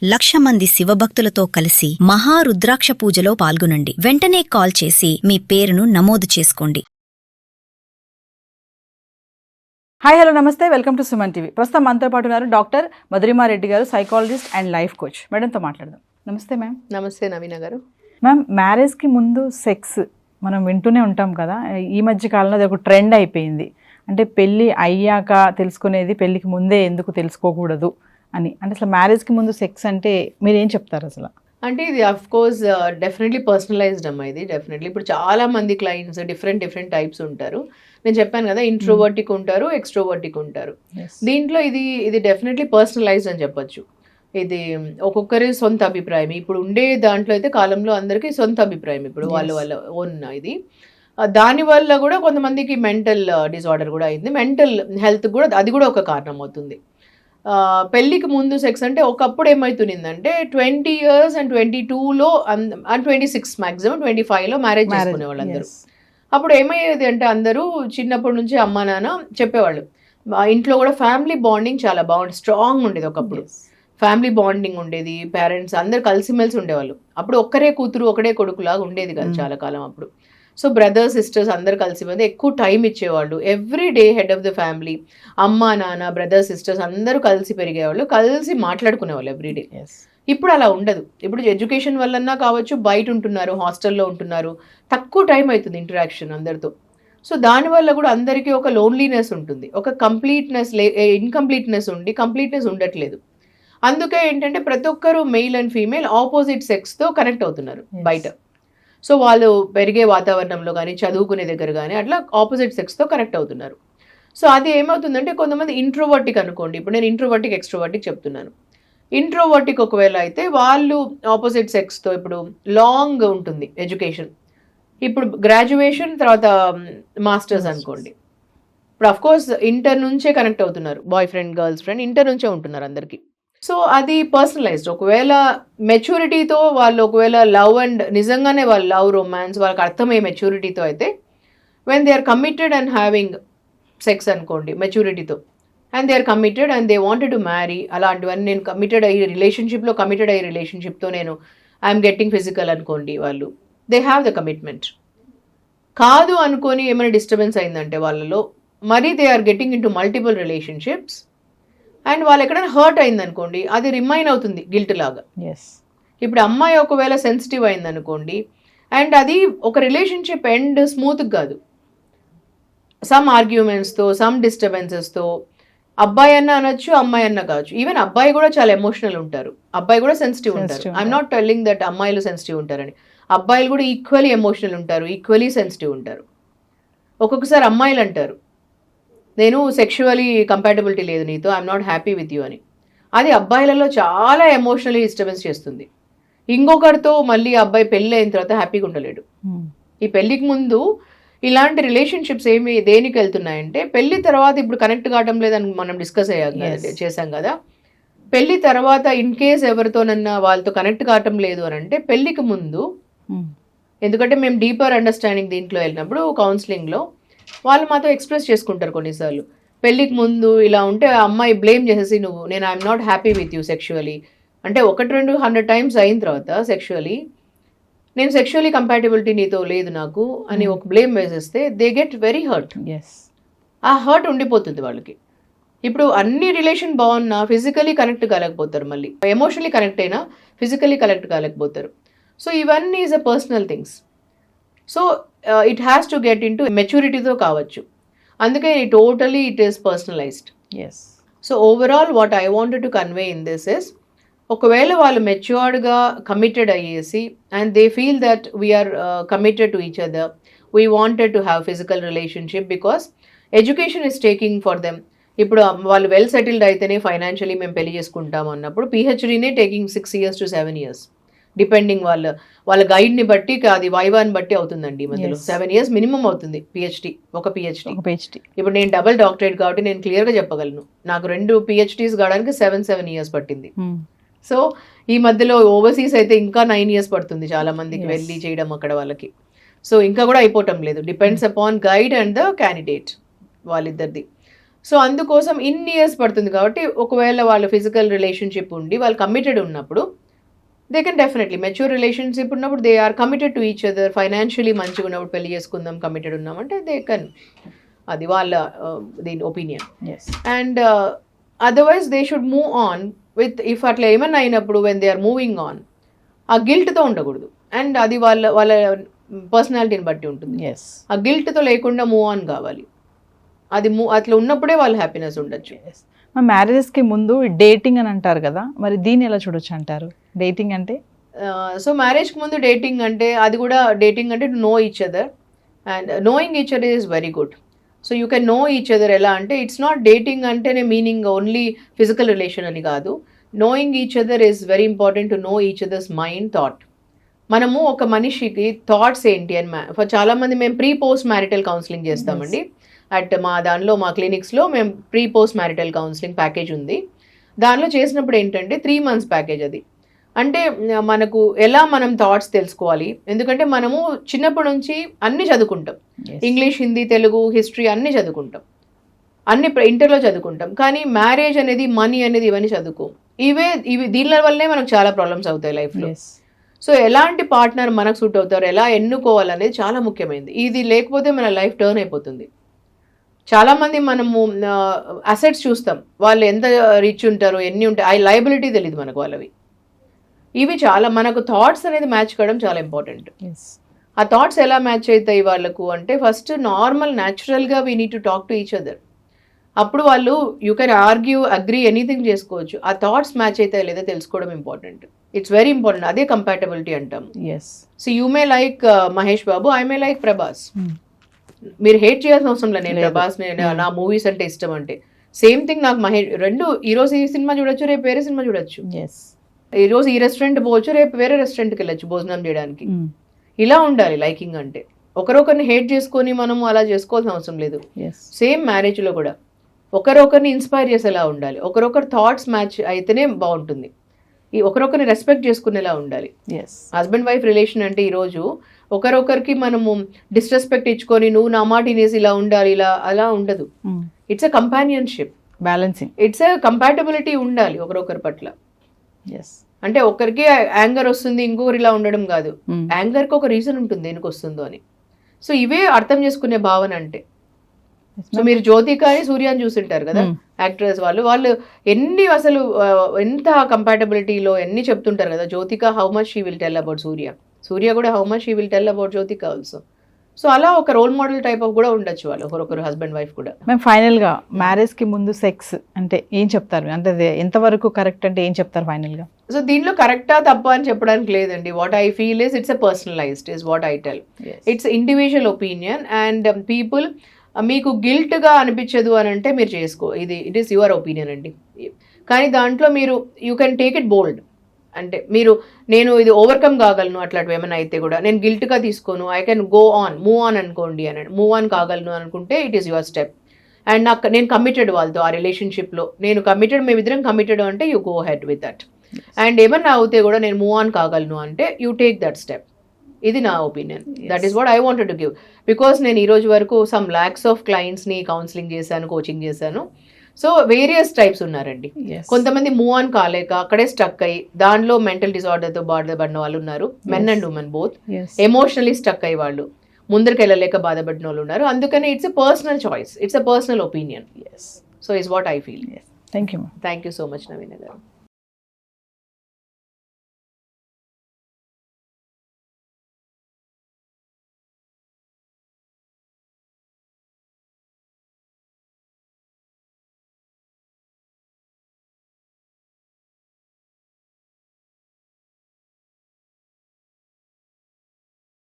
1,00,000 మంది శివభక్తులతో కలిసి మహారుద్రాక్ష పూజలో పాల్గొనండి. వెంటనే కాల్ చేసి మీ పేరును నమోదు చేసుకోండి. హాయ్ హలో నమస్తే, వెల్కమ్ టు సుమన్ టీవీ. ప్రస్తుతం మనతో పాటు ఉన్నారు డాక్టర్ మధురిమారెడ్డి గారు, సైకాలజిస్ట్ అండ్ లైఫ్ కోచ్. మేడంతో మాట్లాడదాం. నమస్తే మ్యామ్. నమస్తే నవీన గారు. మ్యామ్, మ్యారేజ్కి ముందు సెక్స్ మనం వింటూనే ఉంటాం కదా. ఈ మధ్య కాలంలో అది ఒక ట్రెండ్ అయిపోయింది. అంటే పెళ్ళి అయ్యాక తెలుసుకునేది, పెళ్ళికి ముందే ఎందుకు తెలుసుకోకూడదు అని. అంటే అసలు మ్యారేజ్కి ముందు సెక్స్ అంటే మీరేం చెప్తారు అసలు? అంటే ఇది అఫ్ కోర్స్ డెఫినెట్లీ పర్సనలైజ్డ్ అమ్మా. ఇది డెఫినెట్లీ ఇప్పుడు చాలా మంది క్లయింట్స్ డిఫరెంట్ టైప్స్ ఉంటారు. నేను చెప్పాను కదా, ఇంట్రోవర్టిక్ ఉంటారు, ఎక్స్ట్రోవర్టిక్ ఉంటారు. దీంట్లో ఇది డెఫినెట్లీ పర్సనలైజ్డ్ అని చెప్పొచ్చు. ఇది ఒక్కొక్కరి సొంత అభిప్రాయం. ఇప్పుడు ఉండే దాంట్లో అయితే కాలంలో అందరికీ సొంత అభిప్రాయం. ఇప్పుడు వాళ్ళ ఓన్ ఇది. దానివల్ల కూడా కొంతమందికి మెంటల్ డిజార్డర్ కూడా అయింది. మెంటల్ హెల్త్ కూడా అది కూడా ఒక కారణం అవుతుంది. పెళ్ళికి ముందు సెక్స్ అంటే ఒకప్పుడు ఏమవుతుందంటే 20 years and 22లో అండ్ 26 మ్యాక్సిమం 25లో మ్యారేజ్ చేసుకునే వాళ్ళు అందరూ. అప్పుడు ఏమయ్యేది అంటే అందరూ చిన్నప్పటి నుంచి అమ్మా నాన్న చెప్పేవాళ్ళు. ఇంట్లో కూడా ఫ్యామిలీ బాండింగ్ చాలా బాగుంది, స్ట్రాంగ్ ఉండేది. ఒకప్పుడు ఫ్యామిలీ బాండింగ్ ఉండేది, పేరెంట్స్ అందరు కలిసిమెలిసి ఉండేవాళ్ళు. అప్పుడు ఒక్కరే కూతురు ఒకడే కొడుకులాగా ఉండేది కదా చాలా కాలం అప్పుడు. సో బ్రదర్స్ సిస్టర్స్ అందరు కలిసి మీద ఎక్కువ టైం ఇచ్చేవాళ్ళు. Every day head of the family, అమ్మ నాన్న బ్రదర్స్ సిస్టర్స్ అందరూ కలిసి పెరిగేవాళ్ళు, కలిసి మాట్లాడుకునేవాళ్ళు ఎవ్రీడే. ఇప్పుడు అలా ఉండదు. ఇప్పుడు ఎడ్యుకేషన్ వల్లన్నా కావచ్చు, బయట ఉంటున్నారు, హాస్టల్లో ఉంటున్నారు, తక్కువ టైం అవుతుంది ఇంటరాక్షన్ అందరితో. సో దానివల్ల కూడా అందరికీ ఒక లోన్లీనెస్ ఉంటుంది, ఒక ఇన్కంప్లీట్నెస్ ఉండి కంప్లీట్నెస్ ఉండట్లేదు. అందుకే ఏంటంటే ప్రతి ఒక్కరు మెయిల్ అండ్ ఫీమేల్ ఆపోజిట్ సెక్స్తో కనెక్ట్ అవుతున్నారు బయట. సో వాళ్ళు పెరిగే వాతావరణంలో కానీ, చదువుకునే దగ్గర కానీ అట్లా ఆపోజిట్ సెక్స్తో కనెక్ట్ అవుతున్నారు. సో అది ఏమవుతుందంటే కొంతమంది ఇంట్రోవర్టిక్ అనుకోండి. ఇప్పుడు నేను ఇంట్రోవర్టిక్ ఎక్స్ట్రోవర్టిక్ చెప్తున్నాను. ఇంట్రోవర్టిక్ ఒకవేళ అయితే వాళ్ళు ఆపోజిట్ సెక్స్తో ఇప్పుడు లాంగ్ ఉంటుంది ఎడ్యుకేషన్. ఇప్పుడు గ్రాడ్యుయేషన్ తర్వాత మాస్టర్స్ అనుకోండి. ఇప్పుడు అఫ్కోర్స్ ఇంటర్ నుంచే కనెక్ట్ అవుతున్నారు, boy friend girls friend inter నుంచే ఉంటున్నారు అందరికీ. సో అది పర్సనలైజ్డ్. ఒకవేళ మెచ్యూరిటీతో వాళ్ళు ఒకవేళ లవ్ అండ్ నిజంగానే వాళ్ళు లవ్ రొమాన్స్ వాళ్ళకి అర్థమయ్యే మెచ్యూరిటీతో అయితే, when they are committed and having sex అనుకోండి మెచ్యూరిటీతో, and they are committed and they wanted to marry, అలాంటివన్నీ నేను కమిటెడ్ అయ్యే రిలేషన్షిప్తో నేను ఐఎమ్ గెట్టింగ్ ఫిజికల్ అనుకోండి, వాళ్ళు దే హ్యావ్ ద కమిట్మెంట్. కాదు అనుకొని ఏమైనా డిస్టర్బెన్స్ అయిందంటే వాళ్ళలో, మరి they are getting into multiple relationships and వాళ్ళు ఎక్కడైనా హర్ట్ అయిందనుకోండి, అది రిమైన్ అవుతుంది గిల్ట్ లాగా. ఇప్పుడు అమ్మాయి ఒకవేళ సెన్సిటివ్ అయిందనుకోండి, అండ్ అది ఒక రిలేషన్షిప్ ఎండ్ స్మూత్ కాదు, సమ్ ఆర్గ్యుమెంట్స్తో, సమ్ డిస్టర్బెన్సెస్తో, అబ్బాయి అన్న అనొచ్చు, అమ్మాయి అన్న కావచ్చు. ఈవెన్ అబ్బాయి కూడా చాలా ఎమోషనల్ ఉంటారు, అబ్బాయి కూడా సెన్సిటివ్ ఉంటారు. ఐఎమ్ నాట్ టెల్లింగ్ దట్ అమ్మాయిలు సెన్సిటివ్ ఉంటారని. అబ్బాయిలు కూడా ఈక్వలీ ఎమోషనల్ ఉంటారు, ఈక్వలీ సెన్సిటివ్ ఉంటారు. ఒక్కొక్కసారి అమ్మాయిలు అంటారు, నేను సెక్షువలీ కంపాటబిలిటీ లేదు నీతో, I'm not happy with you అని. అది అబ్బాయిలలో చాలా ఎమోషనలీ డిస్టర్బెన్స్ చేస్తుంది. ఇంకొకరితో మళ్ళీ అబ్బాయి పెళ్ళి అయిన తర్వాత హ్యాపీగా ఉండలేడు. ఈ పెళ్ళికి ముందు ఇలాంటి రిలేషన్షిప్స్ దేనికి వెళ్తున్నాయంటే, పెళ్లి తర్వాత ఇప్పుడు కనెక్ట్ కావడం లేదని మనం డిస్కస్ చేసాం కదా. పెళ్లి తర్వాత ఇన్ కేస్ ఎవరితోనన్నా వాళ్ళతో కనెక్ట్ కావటం లేదు అని అంటే పెళ్లికి ముందు, ఎందుకంటే మేము డీపర్ అండర్స్టాండింగ్ దీంట్లో వెళ్ళినప్పుడు కౌన్సిలింగ్లో వాళ్ళు మాతో ఎక్స్ప్రెస్ చేసుకుంటారు కొన్నిసార్లు. పెళ్ళికి ముందు ఇలా ఉంటే అమ్మాయి బ్లేమ్ చేసేసి, నేను I'm not happy with you sexually అంటే 100-200 times అయిన తర్వాత నేను సెక్షువలీ కంపాటబిలిటీ నీతో లేదు నాకు అని ఒక బ్లేమ్ వేసేస్తే దే గెట్ వెరీ హర్ట్. ఆ హర్ట్ ఉండిపోతుంది వాళ్ళకి. ఇప్పుడు అన్ని రిలేషన్ బాగున్నా ఫిజికలీ కనెక్ట్ కాలేకపోతారు, మళ్ళీ ఎమోషనలీ కనెక్ట్ అయినా ఫిజికలీ కనెక్ట్ కాలేకపోతారు. సో ఇవన్నీ is a personal things. So it has to get into మెచ్యూరిటీతో కావచ్చు. అందుకే totally it is personalized. So overall what I wanted to convey in this is, ఒకవేళ వాళ్ళు మెచ్యూర్డ్గా కమిటెడ్ అయ్యేసి and they feel that we are committed to each other, we wanted to have physical relationship because education is taking for them. ఇప్పుడు వాళ్ళు well settled అయితేనే financially మేము పెళ్లి చేసుకుంటాం అన్నప్పుడు పిహెచ్డీనే taking 6 years to 7 years depending వాళ్ళ గైడ్ని బట్టి, అది వైవాని బట్టి అవుతుందండి. ఈ మధ్యలో 7 years మినిమం అవుతుంది పిహెచ్డి, ఒక పిహెచ్డి. ఇప్పుడు నేను డబుల్ డాక్టరేట్ కాబట్టి నేను క్లియర్గా చెప్పగలను, నాకు 2 PhDs కావడానికి 7 years పట్టింది. సో ఈ మధ్యలో ఓవర్సీస్ అయితే ఇంకా 9 years పడుతుంది చాలా మందికి వెళ్ళి చేయడం అక్కడ వాళ్ళకి. సో ఇంకా కూడా అయిపోవటం లేదు, depends upon guide and the candidate వాళ్ళిద్దరిది. సో అందుకోసం ఇన్ని ఇయర్స్ పడుతుంది కాబట్టి ఒకవేళ వాళ్ళ ఫిజికల్ రిలేషన్షిప్ ఉండి వాళ్ళు కమిటెడ్ ఉన్నప్పుడు they can definitely mature relationship ఉన్నప్పుడు they are committed to each other, financially మంచిగా ఉన్నప్పుడు పెళ్లి చేసుకుందాం కమిటెడ్ ఉన్నామంటే దే కెన్, అది వాళ్ళ దీని opinion. And otherwise they should move on with, if అట్లా ఏమన్నా అయినప్పుడు when they are moving on ఆ గిల్ట్తో ఉండకూడదు. అండ్ అది వాళ్ళ వాళ్ళ పర్సనాలిటీని బట్టి ఉంటుంది. ఆ గిల్ట్తో లేకుండా మూవ్ ఆన్ కావాలి. అది అట్లా ఉన్నప్పుడే వాళ్ళు హ్యాపీనెస్ ఉండొచ్చు. మ్యారేజెస్కి ముందు డేటింగ్ అని అంటారు కదా, మరి దీన్ని ఎలా చూడొచ్చు అంటారు? డేటింగ్ అంటే సో మ్యారేజ్కి ముందు డేటింగ్ అంటే అది కూడా డేటింగ్ అంటే to know each other, and knowing each other is very good. So you can know each other ఎలా అంటే ఇట్స్ నాట్ డేటింగ్ అంటేనే మీనింగ్ ఓన్లీ ఫిజికల్ రిలేషన్ అని కాదు. Knowing each other is very important, to know each others mind, thought. మనము ఒక మనిషికి thoughts ఏంటి అని చాలా మంది మేము ప్రీ పోస్ట్ మ్యారిటల్ కౌన్సిలింగ్ చేస్తామండి. అట్ మా దానిలో మా క్లినిక్స్లో మేము pre post marital counselling package ఉంది. దానిలో చేసినప్పుడు ఏంటంటే 3 months ప్యాకేజ్ అది. అంటే మనకు ఎలా మనం థాట్స్ తెలుసుకోవాలి, ఎందుకంటే మనము చిన్నప్పటి నుంచి అన్ని చదువుకుంటాం, ఇంగ్లీష్, హిందీ, తెలుగు, హిస్టరీ అన్ని చదువుకుంటాం, అన్ని ఇంటర్లో చదువుకుంటాం. కానీ మ్యారేజ్ అనేది, మనీ అనేది ఇవన్నీ చదువుకోం. ఇవి దీనిల వల్లనే మనకు చాలా ప్రాబ్లమ్స్ అవుతాయి లైఫ్లో. సో ఎలాంటి పార్ట్నర్ మనకు సూట్ అవుతారు, ఎలా ఎన్నుకోవాలనేది చాలా ముఖ్యమైనది. ఇది లేకపోతే మన లైఫ్ టర్న్ అయిపోతుంది. చాలామంది మనము అసెట్స్ చూస్తాం, వాళ్ళు ఎంత రిచ్ ఉంటారు, ఎన్ని ఉంటాయి, ఆ లయబిలిటీ తెలియదు మనకు వాళ్ళవి. ఇవి చాలా మనకు థాట్స్ అనేది మ్యాచ్ కావడం చాలా ఇంపార్టెంట్. ఆ థాట్స్ ఎలా మ్యాచ్ అవుతాయి వాళ్ళకు అంటే ఫస్ట్ నార్మల్ న్యాచురల్గా we need to talk to each other. అప్పుడు వాళ్ళు you can argue, agree, anything చేసుకోవచ్చు. ఆ థాట్స్ మ్యాచ్ అవుతాయి లేదా తెలుసుకోవడం ఇంపార్టెంట్. It's very important. అదే కంపాటబిలిటీ అంటాం. So you may like Mahesh Babu, I may like Prabhas. మీరు హేట్ చేయాల్సిన అవసరం లేదు. నేను ప్రభాస్, నా మూవీస్ అంటే ఇష్టం అంటే సేమ్ థింగ్ నాకు మహేష్. రెండు ఈరోజు ఈ సినిమా చూడొచ్చు, రేపు వేరే సినిమా చూడొచ్చు. ఈరోజు ఈ రెస్టారెంట్ పోవచ్చు, రేపు వేరే రెస్టారెంట్కి వెళ్ళొచ్చు భోజనం చేయడానికి. ఇలా ఉండాలి లైకింగ్ అంటే. ఒకరొకరిని హేట్ చేసుకొని మనం అలా చేసుకోవాల్సిన అవసరం లేదు. సేమ్ మ్యారేజ్లో కూడా ఒకరొకరిని ఇన్స్పైర్ చేసేలా ఉండాలి. ఒకరొకరు థాట్స్ మ్యాచ్ అయితేనే బాగుంటుంది. ఈ ఒకరొకరిని రెస్పెక్ట్ చేసుకునేలా ఉండాలి. హస్బెండ్ వైఫ్ రిలేషన్ అంటే ఈరోజు ఒకరొకరికి మనము డిస్రెస్పెక్ట్ ఇచ్చుకొని నువ్వు నా మాట వినేసి ఇలా ఉండాలి, ఇలా అలా ఉండదు. It's a companionship, balancing. It's a compatibility ఉండాలి ఒకరొకరి పట్ల. అంటే ఒకరికి యాంగర్ వస్తుంది, ఇంకొకరు ఇలా ఉండడం కాదు. యాంగర్కి ఒక రీజన్ ఉంటుంది దేనికి వస్తుందో అని. సో ఇవే అర్థం చేసుకునే భావన అంటే. సో మీరు జ్యోతికాని, సూర్యాని చూసింటారు కదా, యాక్ట్రెస్ వాళ్ళు ఎన్ని అసలు ఎంత కంపాటబిలిటీలో ఎన్ని చెప్తుంటారు కదా. Jyothika how much she will tell about Suriya, Suriya కూడా how much she will tell about Jyothika also. So అలా ఒక రోల్ మోడల్ టైప్ ఆఫ్ కూడా ఉండొచ్చు వాళ్ళు, ఒకరొకరు హస్బెండ్ వైఫ్ కూడా. మేము ఫైనల్గా మ్యారేజ్కి ముందు సెక్స్ అంటే ఏం చెప్తారు, అంటే ఎంతవరకు కరెక్ట్ అంటే ఏం చెప్తారు ఫైనల్గా? సో దీనిలో కరెక్టా తప్ప అని చెప్పడానికి లేదండి. What I feel is it's a personalised is what I tell. It's individual opinion and people. మీకు గిల్ట్గా అనిపించదు అని అంటే మీరు చేసుకో, ఇట్ ఈస్ యువర్ ఒపీనియన్ అండి. కానీ దాంట్లో మీరు యూ కెన్ టేక్ ఇట్ బోల్డ్. అంటే నేను ఇది ఓవర్కమ్ కాగలను అట్లాంటివి ఏమైనా అయితే కూడా నేను గిల్ట్గా తీసుకోను, I can go on, move on అనుకోండి అని, మూవ్ ఆన్ కాగలను అనుకుంటే it is your step. And నేను కమిటెడ్ వాళ్ళతో ఆ రిలేషన్షిప్లో, నేను కమిటెడ్, మేమిద్దరం కమిటెడ్ అంటే you go head with that. And ఏమన్నా అవుతే కూడా నేను మూవ్ ఆన్ కాగలను అంటే యూ టేక్ దట్ స్టెప్. ఇది నా opinion. That is what I wanted to give. Because నేను ఈ రోజు వరకు సమ్ ల్యాక్స్ ఆఫ్ క్లయింట్స్ని కౌన్సిలింగ్ చేశాను, కోచింగ్ చేశాను. సో వేరియస్ టైప్స్ ఉన్నారండి. కొంతమంది మూవ్ ఆన్ కాలేక అక్కడే స్టక్ అయ్యి దానిలో మెంటల్ డిజార్డర్తో బాధపడిన వాళ్ళు ఉన్నారు, men and women both. Emotionally stuck అయ్యి వాళ్ళు ముందరికి వెళ్ళలేక బాధపడిన వాళ్ళు ఉన్నారు. అందుకని it's a personal choice, it's a personal opinion. So it's what I feel. Thank you. Thank you so much Naveena గారు.